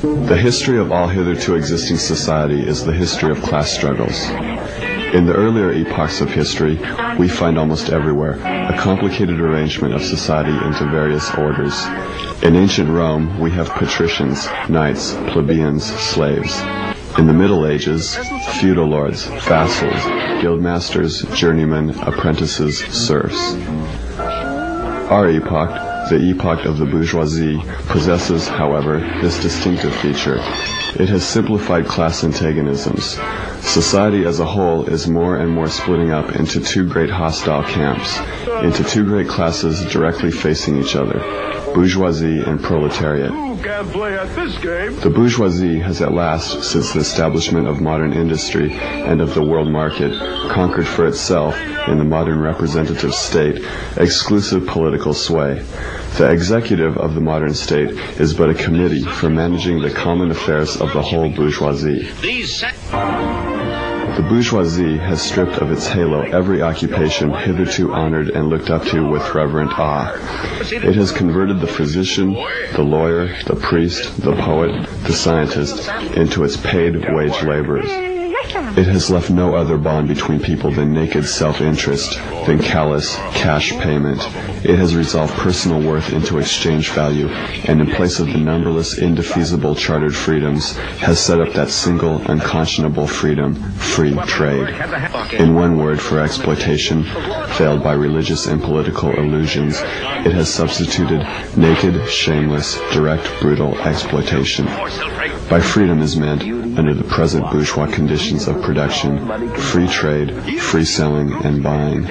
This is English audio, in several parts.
The history of all hitherto existing society is the history of class struggles. In the earlier epochs of history, we find almost everywhere a complicated arrangement of society into various orders. In ancient Rome, we have patricians, knights, plebeians, slaves. In the Middle Ages, feudal lords, vassals, guildmasters, journeymen, apprentices, serfs. Our epoch, the epoch of the bourgeoisie, possesses, however, this distinctive feature. It has simplified class antagonisms. Society as a whole is more and more splitting up into two great hostile camps, into two great classes directly facing each other, bourgeoisie and proletariat. The bourgeoisie has at last, since the establishment of modern industry and of the world market, conquered for itself, in the modern representative state, exclusive political sway. The executive of the modern state is but a committee for managing the common affairs of the whole bourgeoisie. The bourgeoisie has stripped of its halo every occupation hitherto honored and looked up to with reverent awe. It has converted the physician, the lawyer, the priest, the poet, the scientist into its paid wage laborers. It has left no other bond between people than naked self-interest, than callous cash payment. It has resolved personal worth into exchange value, and in place of the numberless indefeasible chartered freedoms, has set up that single unconscionable freedom, free trade. In one word for exploitation, veiled by religious and political illusions, it has substituted naked, shameless, direct, brutal exploitation. By freedom is meant, under the present bourgeois conditions of production, free trade, free selling and buying.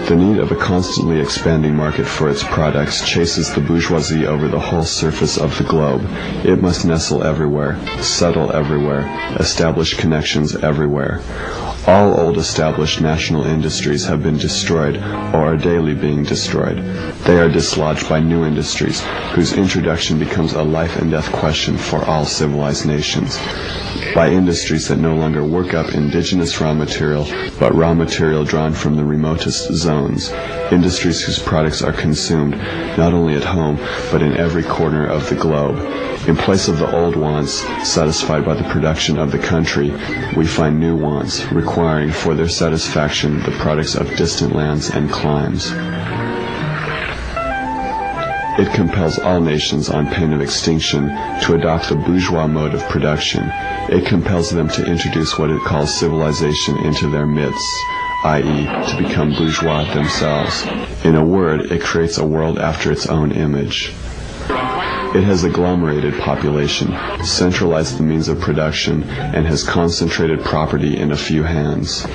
The need of a constantly expanding market for its products chases the bourgeoisie over the whole surface of the globe. It must nestle everywhere, settle everywhere, establish connections everywhere. All old established national industries have been destroyed or are daily being destroyed. They are dislodged by new industries, whose introduction becomes a life and death question for all civilized nations. By industries that no longer work up indigenous raw material, but raw material drawn from the remotest zones. Industries whose products are consumed not only at home, but in every corner of the globe. In place of the old wants, satisfied by the production of the country, we find new wants, requiring for their satisfaction the products of distant lands and climes. It compels all nations on pain of extinction to adopt the bourgeois mode of production. It compels them to introduce what it calls civilization into their midst, i.e., to become bourgeois themselves. In a word, it creates a world after its own image. It has agglomerated population, centralized the means of production, and has concentrated property in a few hands.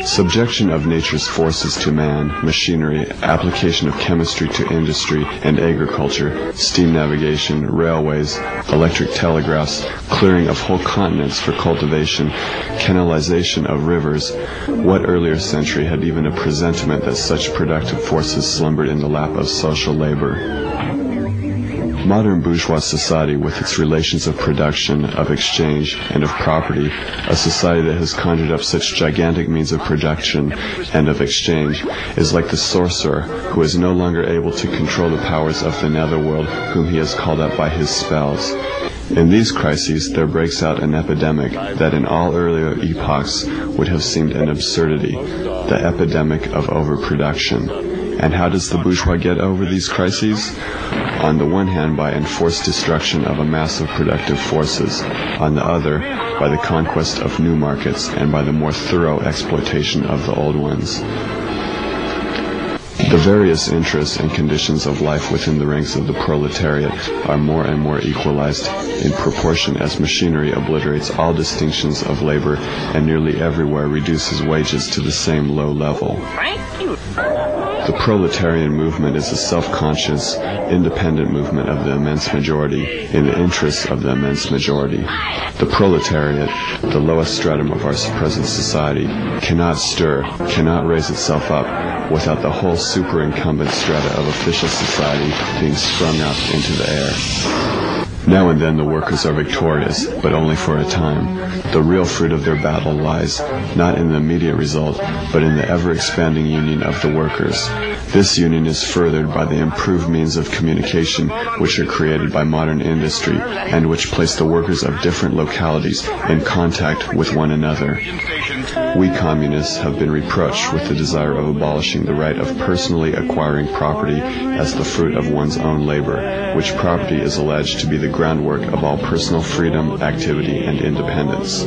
Subjection of nature's forces to man, machinery, application of chemistry to industry and agriculture, steam navigation, railways, electric telegraphs, clearing of whole continents for cultivation, canalization of rivers. What earlier century had even a presentiment that such productive forces slumbered in the lap of social labor? Modern bourgeois society, with its relations of production, of exchange, and of property, a society that has conjured up such gigantic means of production and of exchange, is like the sorcerer who is no longer able to control the powers of the netherworld whom he has called up by his spells. In these crises there breaks out an epidemic that in all earlier epochs would have seemed an absurdity, the epidemic of overproduction. And how does the bourgeois get over these crises? On the one hand, by enforced destruction of a mass of productive forces. On the other, by the conquest of new markets and by the more thorough exploitation of the old ones. The various interests and conditions of life within the ranks of the proletariat are more and more equalized in proportion as machinery obliterates all distinctions of labor and nearly everywhere reduces wages to the same low level. The proletarian movement is a self-conscious, independent movement of the immense majority in the interests of the immense majority. The proletariat, the lowest stratum of our present society, cannot stir, cannot raise itself up without the whole superincumbent strata of official society being sprung up into the air. Now and then the workers are victorious, but only for a time. The real fruit of their battle lies not in the immediate result, but in the ever-expanding union of the workers. This union is furthered by the improved means of communication which are created by modern industry and which place the workers of different localities in contact with one another. We communists have been reproached with the desire of abolishing the right of personally acquiring property as the fruit of one's own labor, which property is alleged to be the groundwork of all personal freedom, activity, and independence.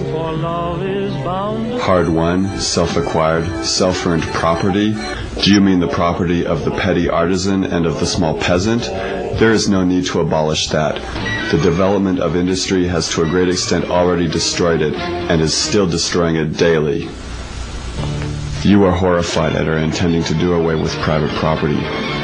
Hard-won, self-acquired, self-earned property? Do you mean the property of the petty artisan and of the small peasant? There is no need to abolish that. The development of industry has to a great extent already destroyed it and is still destroying it daily. You are horrified at our intending to do away with private property,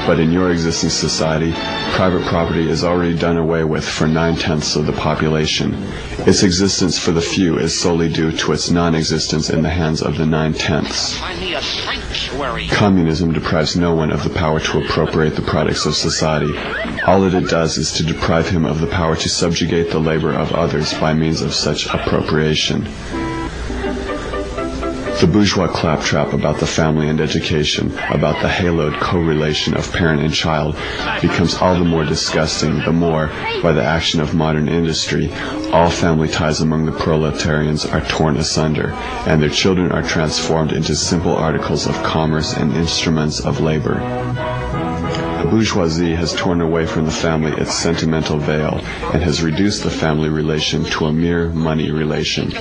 but in your existing society, private property is already done away with for 9/10 of the population. Its existence for the few is solely due to its non-existence in the hands of the 9/10. Communism deprives no one of the power to appropriate the products of society. All that it does is to deprive him of the power to subjugate the labor of others by means of such appropriation. The bourgeois claptrap about the family and education, about the haloed co-relation of parent and child, becomes all the more disgusting the more, by the action of modern industry, all family ties among the proletarians are torn asunder, and their children are transformed into simple articles of commerce and instruments of labor. The bourgeoisie has torn away from the family its sentimental veil, and has reduced the family relation to a mere money relation.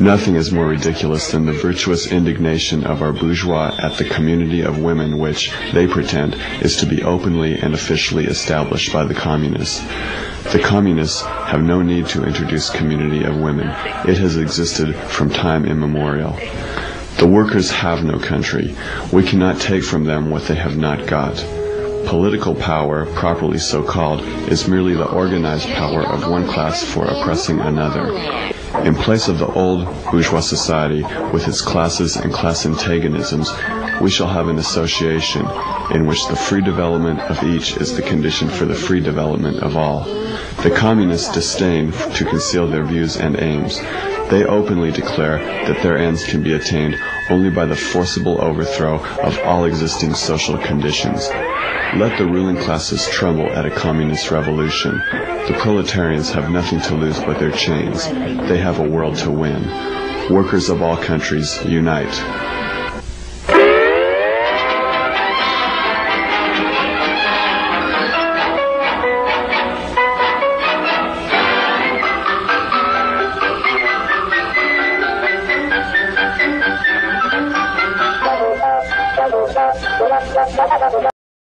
Nothing is more ridiculous than the virtuous indignation of our bourgeois at the community of women which, they pretend, is to be openly and officially established by the communists. The communists have no need to introduce community of women. It has existed from time immemorial. The workers have no country. We cannot take from them what they have not got. Political power, properly so called, is merely the organized power of one class for oppressing another. In place of the old bourgeois society, with its classes and class antagonisms, we shall have an association in which the free development of each is the condition for the free development of all. The communists disdain to conceal their views and aims. They openly declare that their ends can be attained only by the forcible overthrow of all existing social conditions. Let the ruling classes tremble at a communist revolution. The proletarians have nothing to lose but their chains. They have a world to win. Workers of all countries, unite.